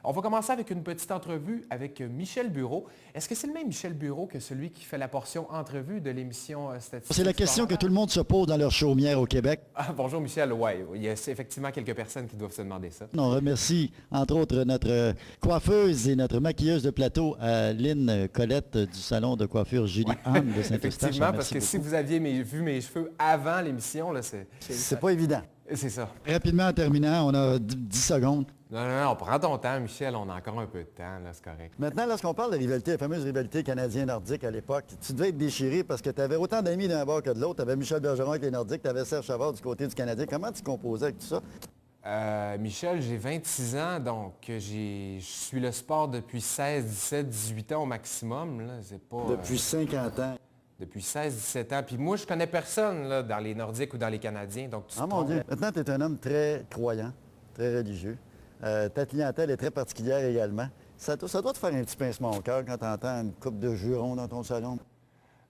On va commencer avec une petite entrevue avec Michel Bureau. Est-ce que c'est le même Michel Bureau que celui qui fait la portion entrevue de l'émission Statistique? C'est la question que tout le monde se pose dans leur chaumière au Québec. Ah, bonjour Michel, oui, il y a effectivement quelques personnes qui doivent se demander ça. On remercie entre autres notre coiffeuse et notre maquilleuse de plateau, Lynn Colette du salon de coiffure Julie-Anne de Saint-Eustache. Effectivement, parce que si vous aviez vu mes cheveux avant l'émission, là, c'est pas évident. C'est ça. Rapidement en terminant, on a 10 secondes. Non, prends ton temps, Michel, on a encore un peu de temps, là, c'est correct. Maintenant, lorsqu'on parle de rivalité, la fameuse rivalité canadien-nordique à l'époque, tu devais être déchiré parce que tu avais autant d'amis d'un bord que de l'autre. Tu avais Michel Bergeron avec les Nordiques, tu avais Serge Chavard du côté du Canadien. Comment tu composais avec tout ça? Michel, j'ai 26 ans, donc je suis le sport depuis 16, 17, 18 ans au maximum. Là. C'est pas, Depuis 50 ans. Depuis 16, 17 ans. Puis moi, je connais personne là, dans les Nordiques ou dans les Canadiens. Donc tu te mon trompes. Dieu. Maintenant, tu es un homme très croyant, très religieux. Ta clientèle est très particulière également. Ça doit te faire un petit pincement au cœur quand tu entends une coupe de jurons dans ton salon.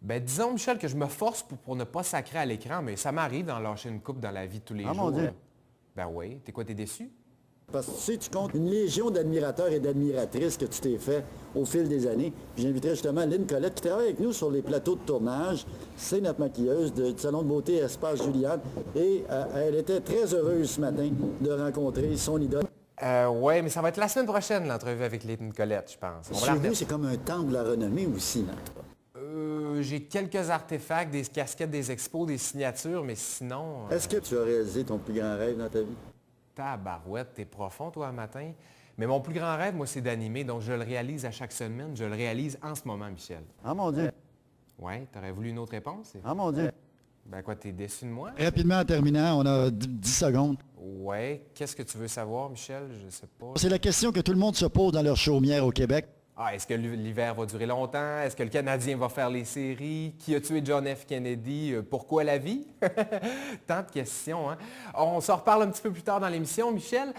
Ben, disons, Michel, que je me force pour ne pas sacrer à l'écran, mais ça m'arrive d'en lâcher une coupe dans la vie de tous les jours. Mon Dieu. Là. Ben oui. T'es déçu? Parce que tu sais, tu comptes une légion d'admirateurs et d'admiratrices que tu t'es fait au fil des années. Puis j'inviterai justement Lynn Colette qui travaille avec nous sur les plateaux de tournage. C'est notre maquilleuse du salon de beauté Espace Juliane. Et elle était très heureuse ce matin de rencontrer son idole. Oui, mais ça va être la semaine prochaine, l'entrevue avec Lynn Colette, je pense. Chez vous, c'est comme un temple de la renommée aussi, là. J'ai quelques artefacts, des casquettes, des expos, des signatures, mais sinon... Est-ce que tu as réalisé ton plus grand rêve dans ta vie? Tabarouette, t'es profond, toi, un matin. Mais mon plus grand rêve, moi, c'est d'animer, donc je le réalise à chaque semaine. Je le réalise en ce moment, Michel. Ah, mon Dieu. Ouais, t'aurais voulu une autre réponse? Ah, mon Dieu. Ben quoi, t'es déçu de moi? Rapidement en terminant, on a 10 secondes. Ouais, qu'est-ce que tu veux savoir, Michel? Je sais pas. C'est la question que tout le monde se pose dans leur chaumière au Québec. Ah, est-ce que l'hiver va durer longtemps? Est-ce que le Canadien va faire les séries? Qui a tué John F. Kennedy? Pourquoi la vie? Tant de questions, hein? On s'en reparle un petit peu plus tard dans l'émission, Michel.